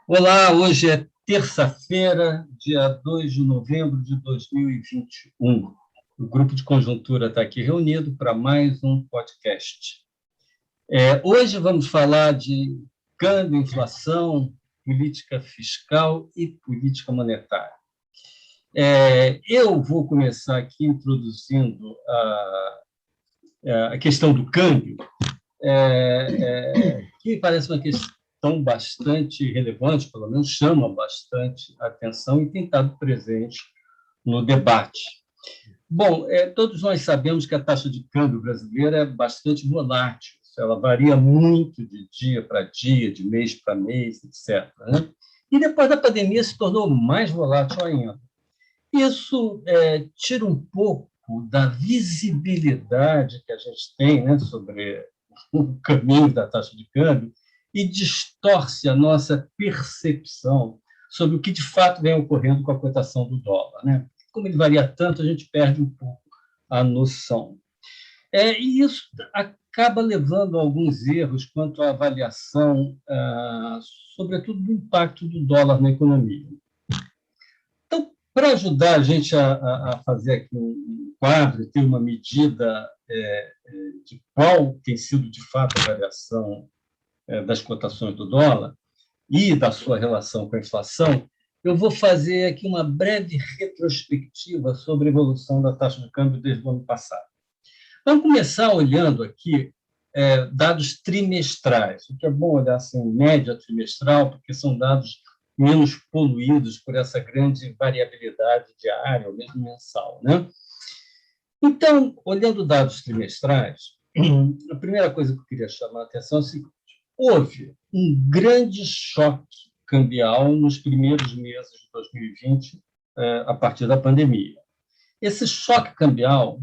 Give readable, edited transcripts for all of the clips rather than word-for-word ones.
Olá, hoje é terça-feira, dia 2 de novembro de 2021. O grupo de conjuntura está aqui reunido para mais um podcast. Hoje vamos falar de câmbio, inflação, política fiscal e política monetária. Eu vou começar aqui introduzindo a questão do câmbio, que parece uma questão bastante relevante, pelo menos chama bastante atenção e tem estado presente no debate. Bom, todos nós sabemos que a taxa de câmbio brasileira é bastante volátil, ela varia muito de dia para dia, de mês para mês, etc. Né? E depois da pandemia se tornou mais volátil ainda. Isso tira um pouco da visibilidade que a gente tem, né, sobre o caminho da taxa de câmbio e distorce a nossa percepção sobre o que de fato vem ocorrendo com a cotação do dólar, né? Como ele varia tanto, a gente perde um pouco a noção. E isso acaba levando a alguns erros quanto à avaliação, sobretudo do impacto do dólar na economia. Então, para ajudar a gente a fazer aqui um quadro e ter uma medida de qual tem sido, de fato, a variação das cotações do dólar e da sua relação com a inflação, eu vou fazer aqui uma breve retrospectiva sobre a evolução da taxa de câmbio desde o ano passado. Vamos começar olhando aqui dados trimestrais, o que é bom olhar assim, média trimestral, porque são dados menos poluídos por essa grande variabilidade diária ou mesmo mensal, né? Então, olhando dados trimestrais, a primeira coisa que eu queria chamar a atenção é o seguinte: houve um grande choque cambial nos primeiros meses de 2020, a partir da pandemia. Esse choque cambial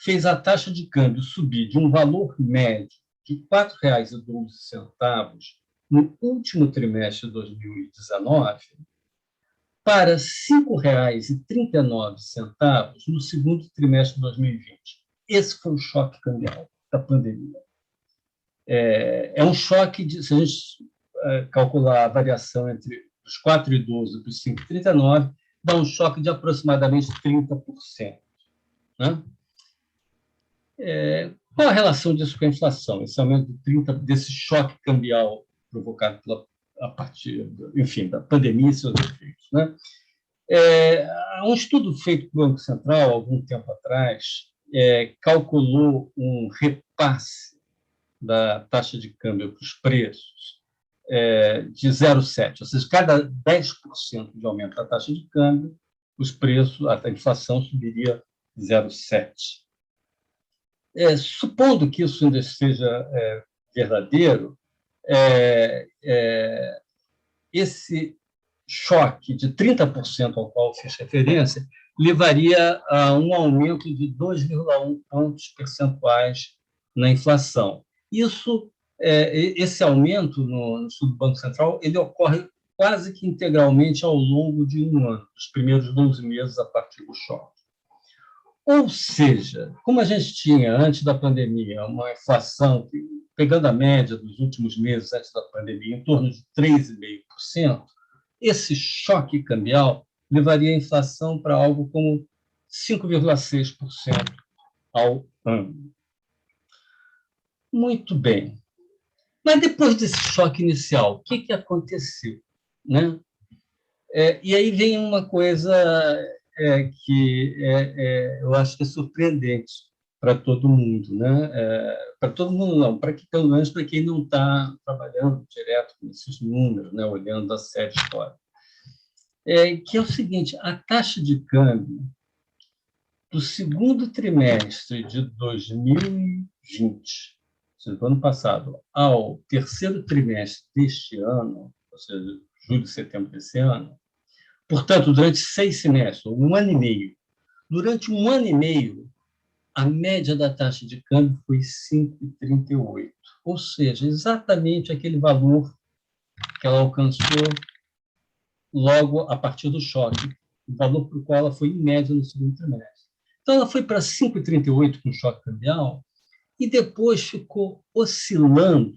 fez a taxa de câmbio subir de um valor médio de R$ 4,12 no último trimestre de 2019 para R$ 5,39 no segundo trimestre de 2020. Esse foi o choque cambial da pandemia. É um choque, se a gente calcular a variação entre os 4,12 e os 5,39, dá um choque de aproximadamente 30%. Né? Qual a relação disso com a inflação? Esse aumento de 30%, desse choque cambial provocado a partir, enfim, da pandemia e seus efeitos. Né? Um estudo feito pelo Banco Central, há algum tempo atrás, calculou um repasse da taxa de câmbio para os preços de 0,7, ou seja, cada 10% de aumento da taxa de câmbio, os preços, a inflação subiria 0,7. Supondo que isso ainda seja verdadeiro, esse choque de 30% ao qual fiz referência levaria a um aumento de 2,1 pontos percentuais na inflação. Esse aumento no estudo do Banco Central, ele ocorre quase que integralmente ao longo de um ano, os primeiros 12 meses a partir do choque. Ou seja, como a gente tinha, antes da pandemia, uma inflação, pegando a média dos últimos meses antes da pandemia, em torno de 3,5%, esse choque cambial levaria a inflação para algo como 5,6% ao ano. Muito bem. Mas depois desse choque inicial, o que aconteceu? Né? E aí vem uma coisa que eu acho que é surpreendente para todo mundo, né? Para todo mundo não, pelo menos para quem não está trabalhando direto com esses números, né? Olhando a série histórica. Que é o seguinte: a taxa de câmbio do segundo trimestre de 2020, do ano passado, ao terceiro trimestre deste ano, ou seja, julho e setembro desse ano, portanto, durante 6 semestres, um ano e meio, durante um ano e meio, a média da taxa de câmbio foi 5,38, ou seja, exatamente aquele valor que ela alcançou logo a partir do choque, o valor para o qual ela foi em média no segundo trimestre. Então, ela foi para 5,38 com choque cambial e depois ficou oscilando,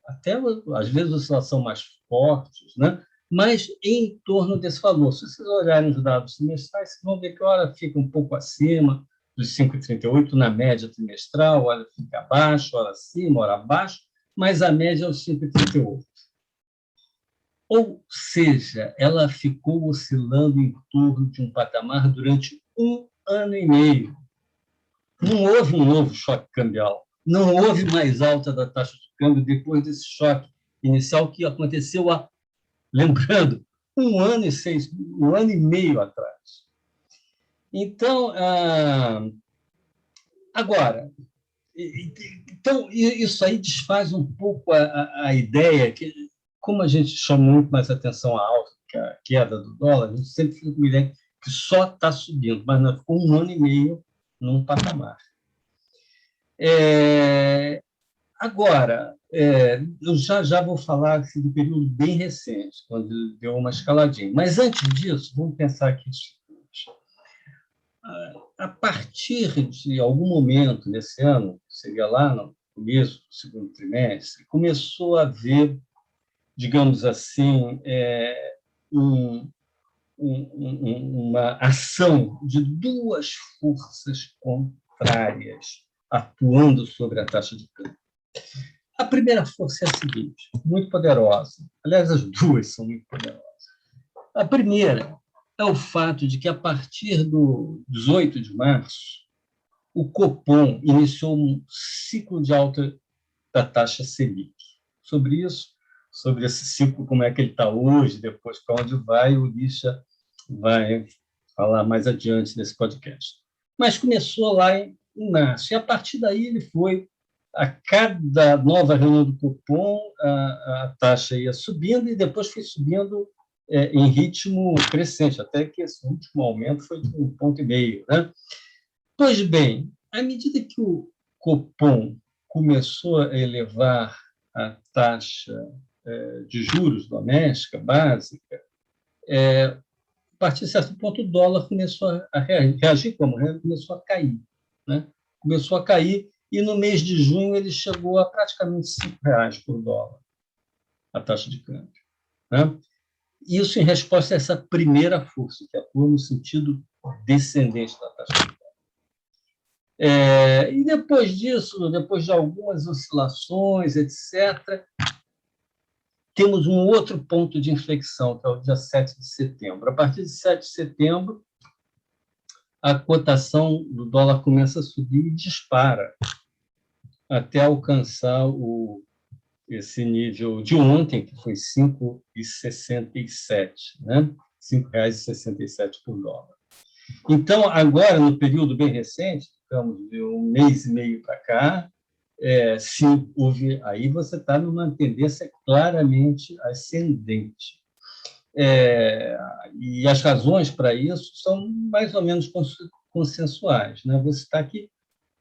até às vezes oscilação mais fortes, né? mas em torno desse valor. Se vocês olharem os dados trimestrais, vocês vão ver que hora fica um pouco acima dos 5,38 na média trimestral, hora fica abaixo, hora acima, hora abaixo, mas a média é os 5,38. Ou seja, ela ficou oscilando em torno de um patamar durante 1 ano e meio. Não houve um novo choque cambial, não houve mais alta da taxa de câmbio depois desse choque inicial que aconteceu lembrando, 1 ano e meio atrás. Então, agora, então, isso aí desfaz um pouco a ideia que, como a gente chama muito mais atenção à alta que a queda do dólar, a gente sempre fica com a ideia que só está subindo, mas não, ficou 1 ano e meio num patamar. Agora, eu já vou falar assim, de um período bem recente, quando deu uma escaladinha. Mas, antes disso, vamos pensar aqui o seguinte. A partir de algum momento nesse ano, seria lá no começo do segundo trimestre, começou a haver, digamos assim, uma ação de duas forças contrárias atuando sobre a taxa de câmbio. A primeira força é a seguinte, muito poderosa. Aliás, as duas são muito poderosas. A primeira é o fato de que, a partir do 18 de março, o Copom iniciou um ciclo de alta da taxa Selic. Sobre isso, sobre esse ciclo, como é que ele está hoje, depois para onde vai, o Lixa vai falar mais adiante nesse podcast. Mas começou lá em março, e a partir daí ele foi, a cada nova reunião do Copom, a taxa ia subindo e depois foi subindo em ritmo crescente, até que esse último aumento foi de 1,5 ponto. Né? Pois bem, à medida que o Copom começou a elevar a taxa de juros doméstica básica, a partir de certo ponto o dólar começou a reagir como? Começou a cair. Né? Começou a cair e no mês de junho ele chegou a praticamente R$ 5 por dólar, a taxa de câmbio. Né? Isso em resposta a essa primeira força, que atua no sentido descendente da taxa de câmbio. E depois disso, depois de algumas oscilações, etc., temos um outro ponto de inflexão, que é o dia 7 de setembro. A partir de 7 de setembro, a cotação do dólar começa a subir e dispara até alcançar esse nível de ontem, que foi 5,67, né? R$ 5,67 por dólar. Então, agora, no período bem recente, ficamos de 1 mês e meio para cá, sim, aí você está numa tendência claramente ascendente. E as razões para isso são mais ou menos consensuais. Né? Vou citar aqui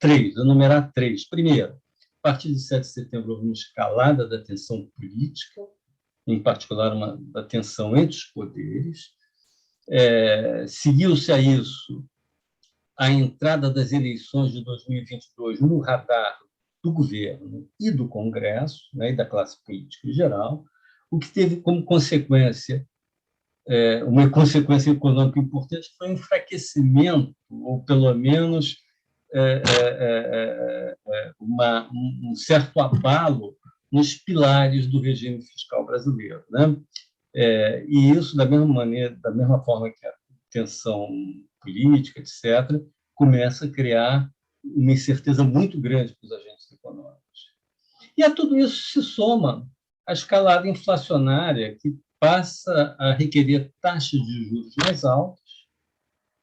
enumerar três. Primeiro, a partir de 7 de setembro, houve uma escalada da tensão política, em particular da tensão entre os poderes. Seguiu-se a isso a entrada das eleições de 2022 no radar do governo e do Congresso, né, e da classe política em geral, o que teve como consequência, uma consequência econômica importante, foi um enfraquecimento, ou pelo menos um certo abalo nos pilares do regime fiscal brasileiro. Né? E isso, da mesma forma que a tensão política, etc., começa a criar uma incerteza muito grande para os agentes econômicos. E a tudo isso se soma a escalada inflacionária, que passa a requerer taxas de juros mais altas,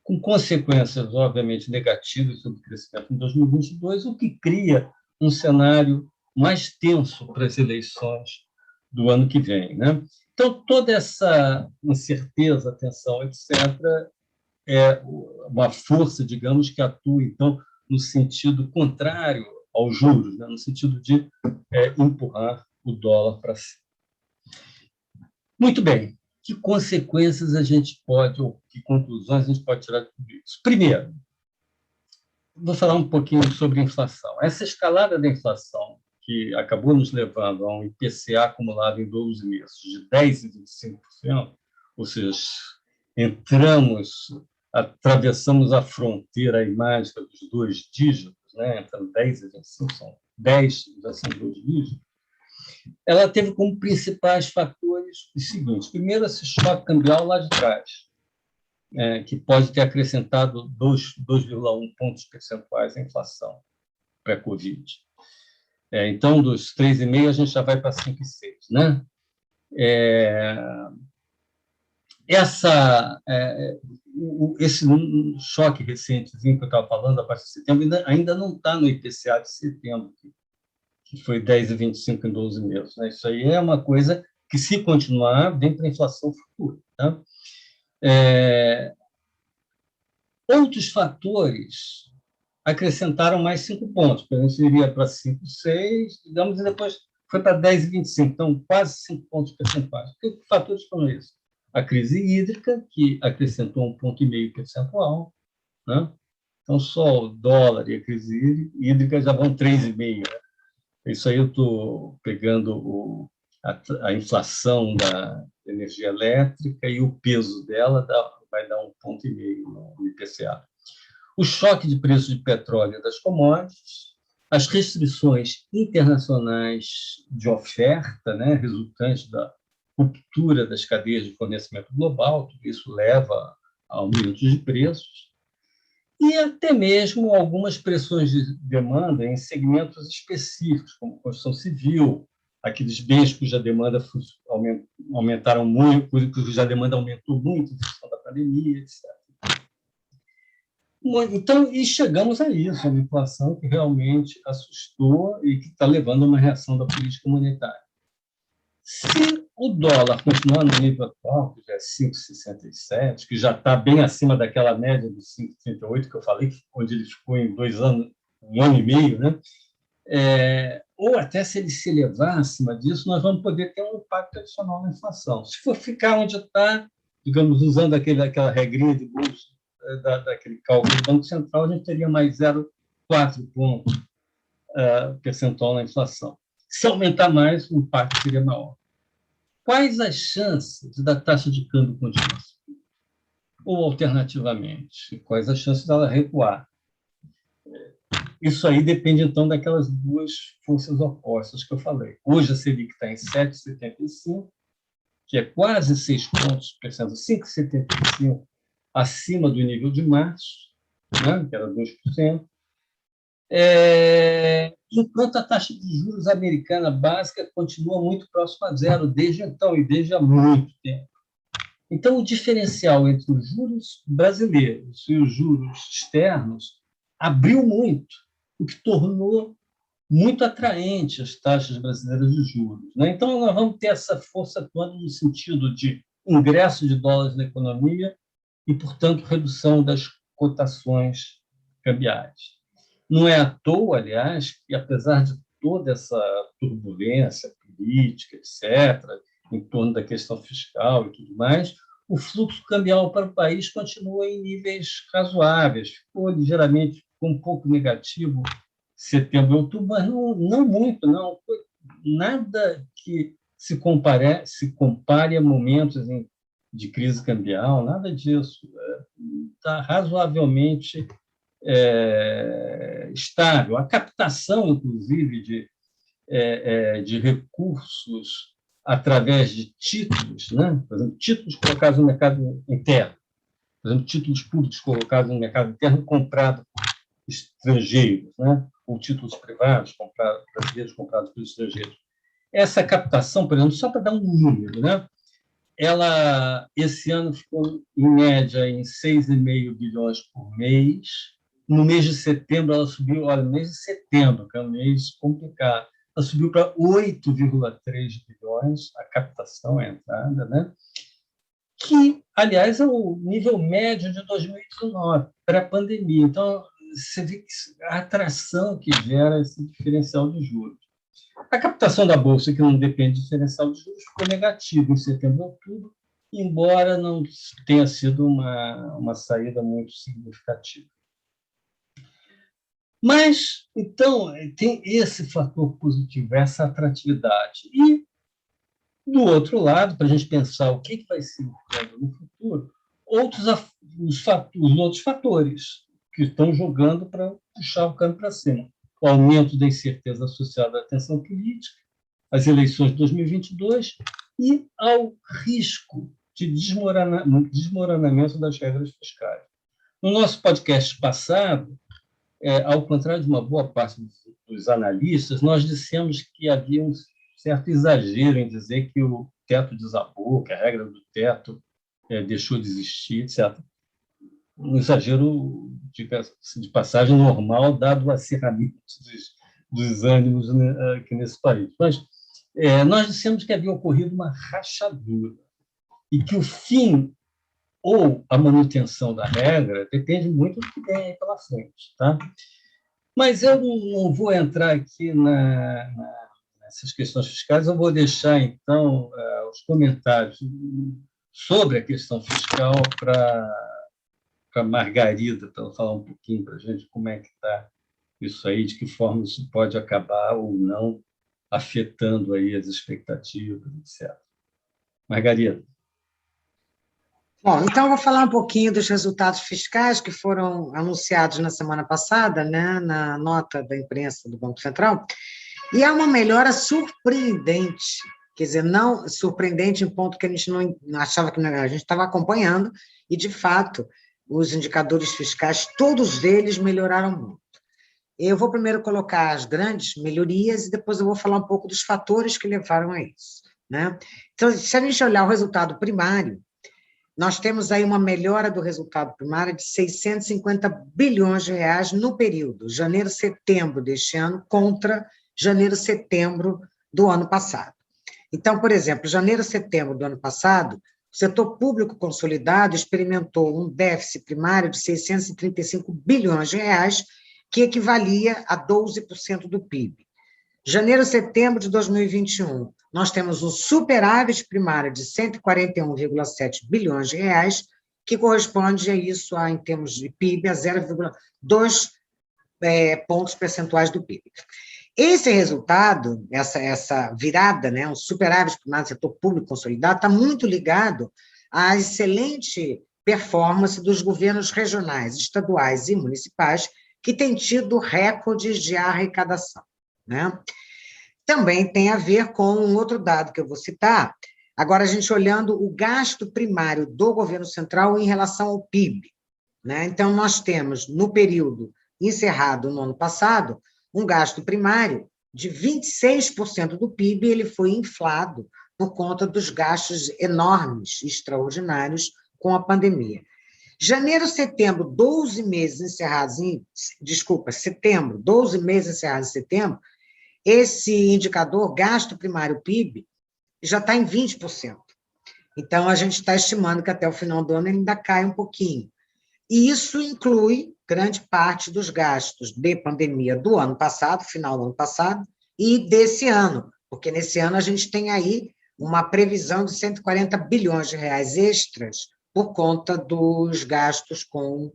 com consequências, obviamente, negativas sobre o crescimento em 2022, o que cria um cenário mais tenso para as eleições do ano que vem. Né? Então, toda essa incerteza, tensão, etc., é uma força, digamos, que atua, então, no sentido contrário aos juros, né? No sentido de empurrar o dólar para cima. Muito bem. Que consequências a gente pode, ou que conclusões a gente pode tirar de tudo isso? Primeiro, vou falar um pouquinho sobre inflação. Essa escalada da inflação que acabou nos levando a um IPCA acumulado em 12 meses de 10,25%, ou seja, atravessamos a fronteira mágica dos dois dígitos, né? Entre 10 e 25, são 10, já são dois dígitos. Ela teve como principais fatores os seguintes: primeiro, esse choque cambial lá de trás, que pode ter acrescentado 2,1 pontos percentuais à inflação pré-Covid. Então, dos 3,5, a gente já vai para 5,6, né? Esse choque recentezinho que eu estava falando, a partir de setembro, ainda não está no IPCA de setembro, que foi 10,25 em 12 meses. Né? Isso aí é uma coisa que, se continuar, vem para a inflação futura. Tá? Outros fatores acrescentaram mais 5 pontos, porque a gente iria para 5,6, digamos, e depois foi para 10,25, então quase 5 pontos percentuais. Que fatores foram esses? A crise hídrica, que acrescentou 1,5 ponto percentual, né? Então, só o dólar e a crise hídrica já vão 3,5. Né? Isso aí eu estou pegando a inflação da energia elétrica e o peso dela vai dar 1,5 ponto no IPCA. O choque de preço de petróleo e das commodities, as restrições internacionais de oferta, né, resultantes da ruptura das cadeias de fornecimento global, tudo isso leva a aumentos de preços, e até mesmo algumas pressões de demanda em segmentos específicos, como construção civil, aqueles bens cuja demanda aumentaram muito, cuja demanda aumentou muito em função da pandemia, etc. Então, e chegamos a isso, uma inflação que realmente assustou e que está levando a uma reação da política monetária. Se o dólar continuar no nível atual, que já é 5,67, que já está bem acima daquela média de 5,38 que eu falei, onde ele ficou em 2 anos, 1 ano e meio, né? Ou até se ele se elevar acima disso, nós vamos poder ter um impacto adicional na inflação. Se for ficar onde está, digamos, usando aquela regrinha de bolsa, daquele cálculo do Banco Central, a gente teria mais 0,4 pontos percentual na inflação. Se aumentar mais, o impacto seria maior. Quais as chances da taxa de câmbio continuar subindo? Ou, alternativamente, quais as chances dela recuar? Isso aí depende, então, daquelas duas forças opostas que eu falei. Hoje, a Selic está em 7,75, que é quase 6 pontos percentuais, 5,75 acima do nível de março, né, que era 2%, enquanto a taxa de juros americana básica continua muito próxima a zero desde então e desde há muito tempo. Então, o diferencial entre os juros brasileiros e os juros externos abriu muito, o que tornou muito atraente as taxas brasileiras de juros. Né? Então, nós vamos ter essa força toda no sentido de ingresso de dólares na economia e, portanto, redução das cotações cambiais. Não é à toa, aliás, que, apesar de toda essa turbulência política, etc., em torno da questão fiscal e tudo mais, o fluxo cambial para o país continua em níveis razoáveis, ficou ligeiramente um pouco negativo setembro e outubro, mas não muito, não. Nada que se compare a momentos de crise cambial, nada disso. Está razoavelmente estável. A captação, inclusive, de recursos através de títulos, né? Por exemplo, títulos colocados no mercado interno, por exemplo, títulos públicos colocados no mercado interno comprados por estrangeiros, né? Ou títulos privados brasileiros comprados por estrangeiros. Essa captação, por exemplo, só para dar um número, né? Ela, esse ano, ficou, em média, em 6,5 bilhões por mês. No mês de setembro, ela subiu, olha, no mês de setembro, que é um mês complicado, ela subiu para 8,3 bilhões, a captação, a entrada, né? Que, aliás, é o nível médio de 2019, pré-pandemia. Então, você vê que a atração que gera esse diferencial de juros. A captação da Bolsa, que não depende do diferencial de juros, ficou negativa em setembro e outubro, embora não tenha sido uma saída muito significativa. Mas, então, tem esse fator positivo, essa atratividade. E, do outro lado, para a gente pensar o que vai ser o câmbio no futuro, os outros fatores que estão jogando para puxar o câmbio para cima. O aumento da incerteza associada à tensão política, às eleições de 2022 e ao risco de desmoronamento das regras fiscais. No nosso podcast passado, ao contrário de uma boa parte dos analistas, nós dissemos que havia um certo exagero em dizer que o teto desabou, que a regra do teto deixou de existir, etc. Um exagero de passagem normal, dado o acirramento dos ânimos, né, aqui nesse país. Mas nós dissemos que havia ocorrido uma rachadura e que o fim ou a manutenção da regra depende muito do que vem aí pela frente. Tá? Mas eu não vou entrar aqui nessas questões fiscais, eu vou deixar, então, os comentários sobre a questão fiscal para Margarida, para ela falar um pouquinho para a gente como é que está isso aí, de que forma isso pode acabar ou não afetando aí as expectativas, etc. Margarida. Bom, então eu vou falar um pouquinho dos resultados fiscais que foram anunciados na semana passada, né, na nota da imprensa do Banco Central, e há uma melhora surpreendente, quer dizer, não surpreendente em ponto que a gente não achava que a gente estava acompanhando, e, de fato, os indicadores fiscais, todos eles melhoraram muito. Eu vou primeiro colocar as grandes melhorias e depois eu vou falar um pouco dos fatores que levaram a isso, né? Então, se a gente olhar o resultado primário, nós temos aí uma melhora do resultado primário de 650 bilhões de reais no período janeiro-setembro deste ano contra janeiro-setembro do ano passado. Então, por exemplo, janeiro-setembro do ano passado, o setor público consolidado experimentou um déficit primário de 635 bilhões de reais, que equivalia a 12% do PIB. Janeiro-setembro de 2021, nós temos um superávit primário de 141,7 bilhões de reais, que corresponde a isso, em termos de PIB, a 0,2 pontos percentuais do PIB. Esse resultado, essa virada, né, um superávit primário do setor público consolidado, está muito ligado à excelente performance dos governos regionais, estaduais e municipais, que têm tido recordes de arrecadação, né? Também tem a ver com um outro dado que eu vou citar, agora a gente olhando o gasto primário do governo central em relação ao PIB, né? Então, nós temos, no período encerrado no ano passado, um gasto primário de 26% do PIB, ele foi inflado por conta dos gastos enormes, extraordinários, com a pandemia. Janeiro, setembro, 12 meses encerrados em... Desculpa, setembro, 12 meses encerrados em setembro, esse indicador, gasto primário PIB, já está em 20%. Então, a gente está estimando que até o final do ano ele ainda cai um pouquinho. E isso inclui grande parte dos gastos de pandemia do ano passado, final do ano passado, e desse ano, porque nesse ano a gente tem aí uma previsão de 140 bilhões de reais extras por conta dos gastos com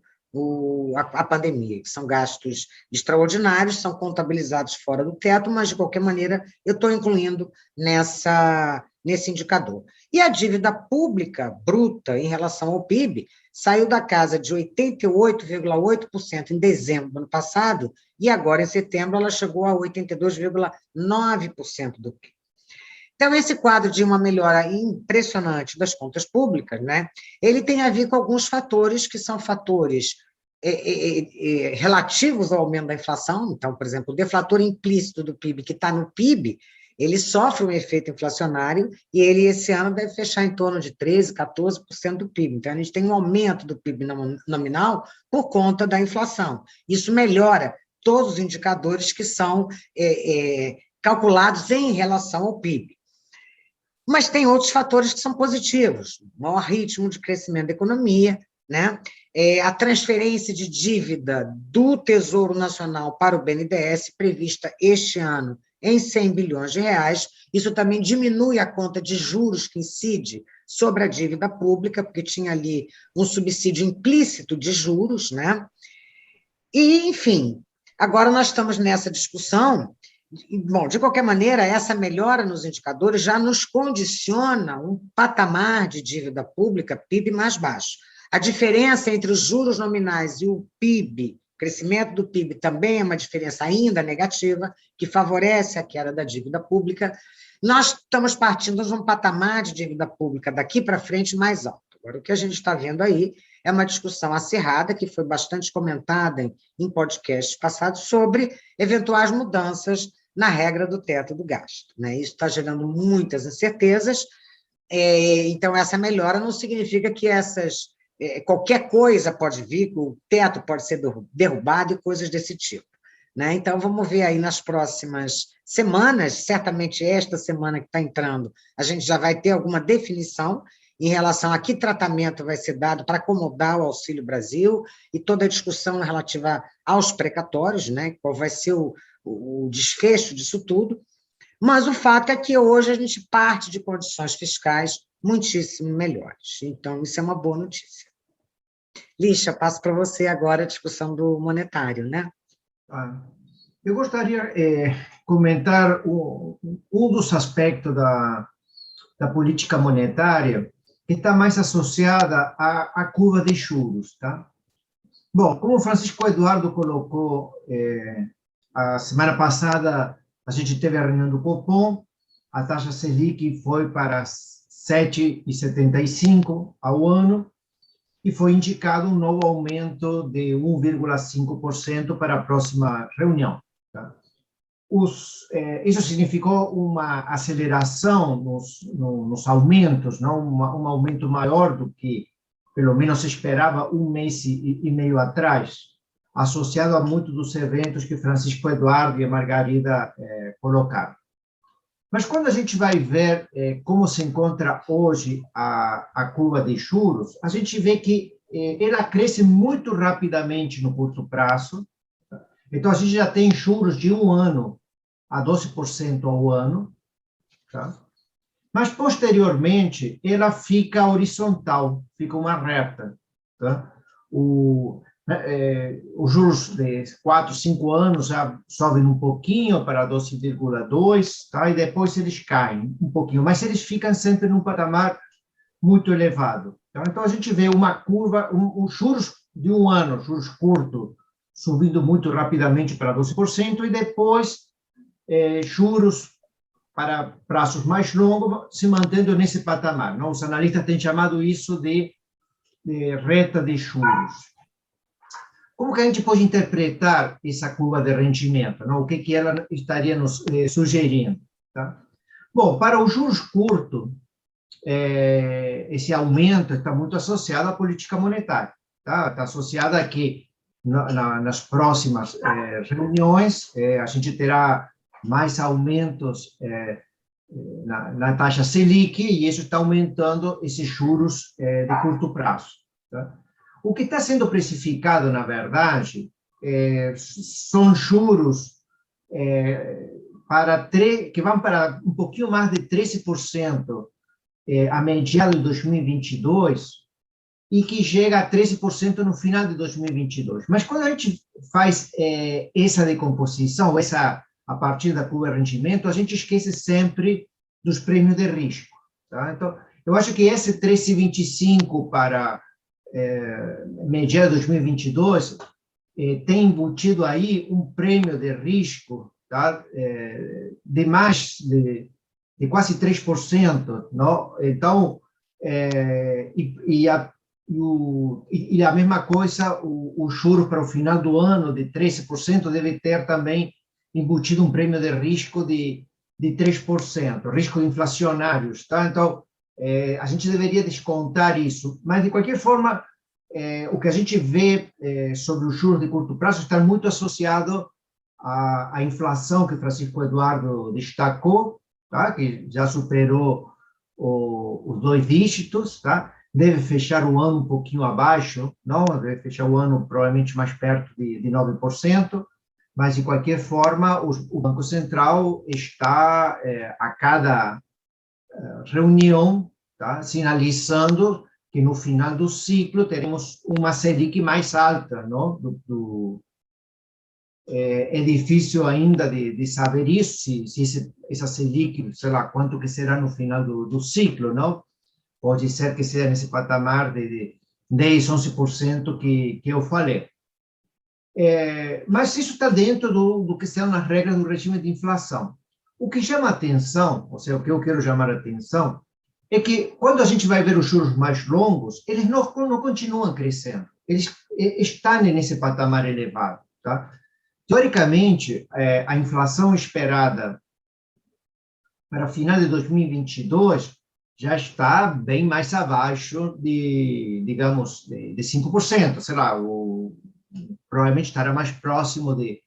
a pandemia, que são gastos extraordinários, são contabilizados fora do teto, mas, de qualquer maneira, eu estou incluindo nesse indicador. E a dívida pública bruta em relação ao PIB saiu da casa de 88,8% em dezembro do ano passado, e agora, em setembro, ela chegou a 82,9% do PIB. Então, esse quadro de uma melhora impressionante das contas públicas, né, ele tem a ver com alguns fatores que são fatores relativos ao aumento da inflação. Então, por exemplo, o deflator implícito do PIB, que está no PIB, ele sofre um efeito inflacionário e ele, esse ano, deve fechar em torno de 13%, 14% do PIB. Então, a gente tem um aumento do PIB nominal por conta da inflação. Isso melhora todos os indicadores que são calculados em relação ao PIB. Mas tem outros fatores que são positivos, o maior ritmo de crescimento da economia, né? A transferência de dívida do Tesouro Nacional para o BNDES, prevista este ano em 100 bilhões de reais, isso também diminui a conta de juros que incide sobre a dívida pública, porque tinha ali um subsídio implícito de juros, né? E, enfim, Agora, nós estamos nessa discussão. Bom, de qualquer maneira, essa melhora nos indicadores já nos condiciona um patamar de dívida pública, PIB, mais baixo. A diferença entre os juros nominais e o PIB, crescimento do PIB, também é uma diferença ainda negativa, que favorece a queda da dívida pública. Nós estamos partindo de um patamar de dívida pública daqui para frente mais alto. Agora, o que a gente está vendo aí é uma discussão acirrada, que foi bastante comentada em podcasts passados, sobre eventuais mudanças na regra do teto do gasto, né? Isso está gerando muitas incertezas, então essa melhora não significa que qualquer coisa pode vir, que o teto pode ser derrubado e coisas desse tipo, né? Então, vamos ver aí nas próximas semanas, certamente esta semana que está entrando, a gente já vai ter alguma definição em relação a que tratamento vai ser dado para acomodar o Auxílio Brasil e toda a discussão relativa aos precatórios, né? Qual vai ser o desfecho disso tudo, mas o fato é que hoje a gente parte de condições fiscais muitíssimo melhores. Então, isso é uma boa notícia. Lixa, passo para você agora a discussão do monetário, né? Eu gostaria de comentar dos aspectos da política monetária que está mais associada à curva de juros, tá? Bom, como o Francisco Eduardo colocou, a semana passada a gente teve a reunião do Copom, a taxa Selic foi para 7,75 ao ano, e foi indicado um novo aumento de 1,5% para a próxima reunião. Tá? Isso significou uma aceleração nos aumentos, não? Um aumento maior do que, pelo menos, se esperava um mês e meio atrás, associado a muitos dos eventos que Francisco Eduardo e a Margarida colocaram. Mas quando a gente vai ver como se encontra hoje a curva de juros, a gente vê que ela cresce muito rapidamente no curto prazo. Então, a gente já tem juros de 1 ano a 12% ao ano. Tá? Mas, posteriormente, ela fica horizontal, fica uma reta. Tá? Os juros de 4, 5 anos já sobem um pouquinho para 12,2, tá? E depois eles caem um pouquinho, mas eles ficam sempre num patamar muito elevado. Tá? Então, a gente vê uma curva, os juros de 1 ano, juros curtos, subindo muito rapidamente para 12%, e depois juros para prazos mais longos se mantendo nesse patamar. Não? Os analistas têm chamado isso de reta de juros. Como que a gente pode interpretar essa curva de rendimento? Não? O que ela estaria nos sugerindo? Tá? Bom, para os juros curtos, esse aumento está muito associado à política monetária. Tá? Está associado a que, nas próximas reuniões, a gente terá mais aumentos na taxa Selic, e isso está aumentando esses juros de curto prazo. Tá? O que está sendo precificado, na verdade, são juros que vão para um pouquinho mais de 13% a mediados de 2022 e que chega a 13% no final de 2022. Mas quando a gente faz essa decomposição, a partir da curva de rendimento, a gente esquece sempre dos prêmios de risco. Tá? Então, eu acho que esse 13,25 para mediados de 2022 tem embutido aí um prêmio de risco, tá? De mais de quase 3%. Não? Então, e a mesma coisa, o juro para o final do ano de 13% deve ter também embutido um prêmio de risco de 3%, riscos inflacionários. Tá? Então, a gente deveria descontar isso, mas, de qualquer forma, o que a gente vê sobre os juros de curto prazo está muito associado à inflação que Francisco Eduardo destacou, tá? Que já superou os 2 dígitos, tá? Deve fechar o ano um pouquinho abaixo, não? Deve fechar o ano provavelmente mais perto de 9%, mas, de qualquer forma, o Banco Central está, a cada reunião, tá? Sinalizando que no final do ciclo teremos uma Selic mais alta, não? é difícil ainda de saber isso, se essa Selic, sei lá, quanto que será no final do ciclo, não? Pode ser que seja nesse patamar de 10, 11% que eu falei. Mas isso está dentro do que são as regras do regime de inflação. O que chama atenção, ou seja, o que eu quero chamar a atenção, é que quando a gente vai ver os juros mais longos, eles não continuam crescendo. Eles estão nesse patamar elevado. Tá? Teoricamente, a inflação esperada para o final de 2022 já está bem mais abaixo digamos, de 5%, sei lá, provavelmente estará mais próximo de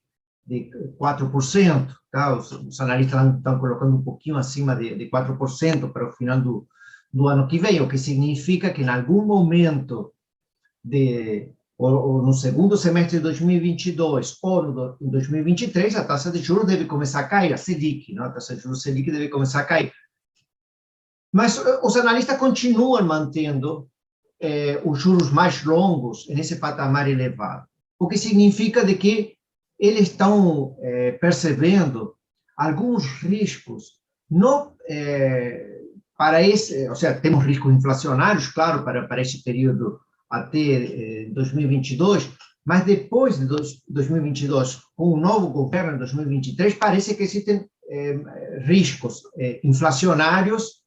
4%, tá? Os analistas estão colocando um pouquinho acima de 4% para o final do ano que vem, o que significa que em algum momento ou no segundo semestre de 2022 ou em 2023, a taxa de juros deve começar a cair, a Selic, não? A taxa de juros Selic deve começar a cair. Mas os analistas continuam mantendo os juros mais longos nesse patamar elevado, o que significa de que eles estão percebendo alguns riscos, não para esse, ou seja, temos riscos inflacionários, claro, para esse período até 2022, mas depois de 2022, com o novo governo em 2023, parece que existem riscos inflacionários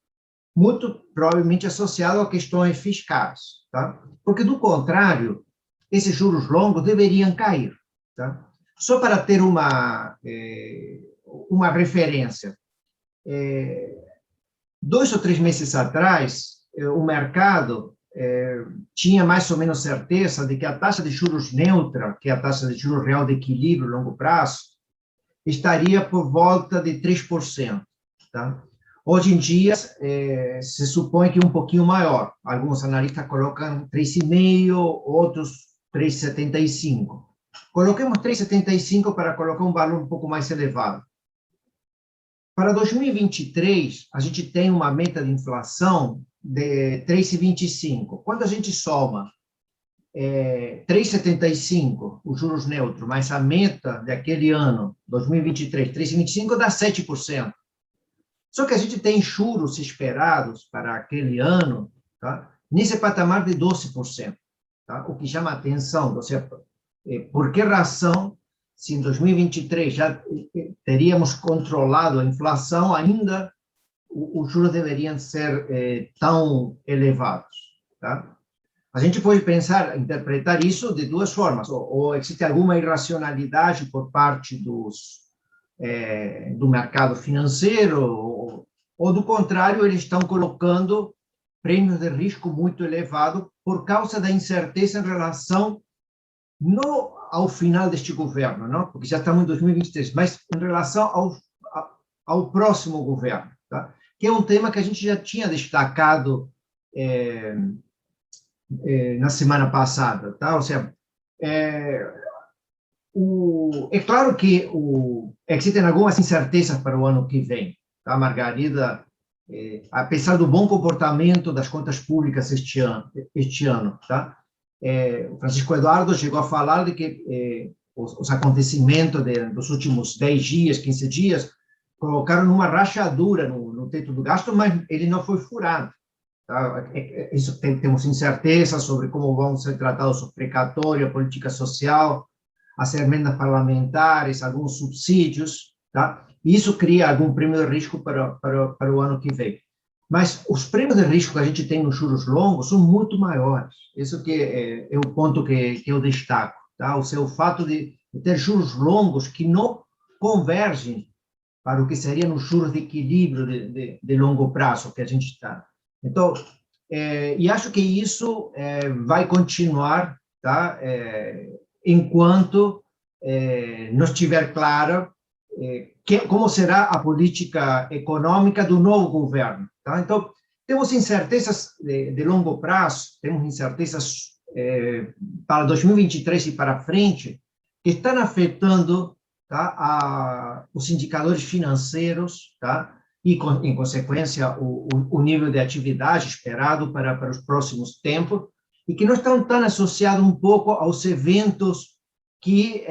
muito provavelmente associados a questões fiscais, tá? Porque, do contrário, esses juros longos deveriam cair, tá? Só para ter uma referência, 2 ou 3 meses atrás, o mercado tinha mais ou menos certeza de que a taxa de juros neutra, que é a taxa de juros real de equilíbrio a longo prazo, estaria por volta de 3%. Tá? Hoje em dia, se supõe que um pouquinho maior. Alguns analistas colocam 3,5%, outros 3,75%. Coloquemos 3,75 para colocar um valor um pouco mais elevado. Para 2023, a gente tem uma meta de inflação de 3,25. Quando a gente soma 3,75, os juros neutros, mais a meta daquele ano, 2023, 3,25, dá 7%. Só que a gente tem juros esperados para aquele ano, tá? Nesse patamar de 12%. Tá? O que chama a atenção, ou seja, por que razão, se em 2023 já teríamos controlado a inflação, ainda os juros deveriam ser tão elevados? Tá? A gente pode pensar, interpretar isso de duas formas. Ou existe alguma irracionalidade por parte do mercado financeiro, ou do contrário, eles estão colocando prêmios de risco muito elevado por causa da incerteza em relação não ao final deste governo, não? Porque já estamos em 2023, mas em relação ao próximo governo, tá? Que é um tema que a gente já tinha destacado na semana passada, tá? Ou seja, é claro que existem algumas incertezas para o ano que vem, tá, Margarida? Apesar do bom comportamento das contas públicas este ano, tá? O Francisco Eduardo chegou a falar de que os acontecimentos dos últimos 10 dias, 15 dias, colocaram uma rachadura no teto do gasto, mas ele não foi furado. Tá? Isso temos incerteza sobre como vão ser tratados os precatórios, a política social, as emendas parlamentares, alguns subsídios, tá? Isso cria algum prêmio de risco para o ano que vem. Mas os prêmios de risco que a gente tem nos juros longos são muito maiores. Isso que é o ponto que eu destaco, tá? O fato de ter juros longos que não convergem para o que seriam os juros de equilíbrio de longo prazo que a gente está. Então, e acho que isso vai continuar, tá? Enquanto não estiver claro como será a política econômica do novo governo. Tá? Então, temos incertezas de longo prazo, temos incertezas para 2023 e para frente, que estão afetando, tá, os indicadores financeiros, tá? E, em consequência, o nível de atividade esperado para os próximos tempos, e que não estão tão associados um pouco aos eventos que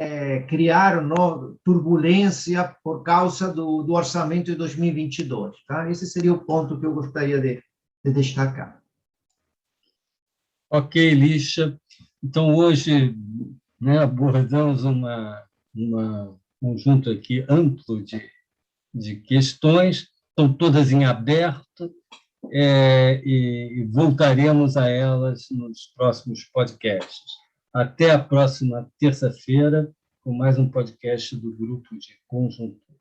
criaram turbulência por causa do orçamento de 2022. Tá? Esse seria o ponto que eu gostaria de destacar. Ok, Lixa. Então, hoje, né, abordamos um conjunto aqui amplo de questões, estão todas em aberto, e voltaremos a elas nos próximos podcasts. Até a próxima terça-feira, com mais um podcast do Grupo de Conjuntura.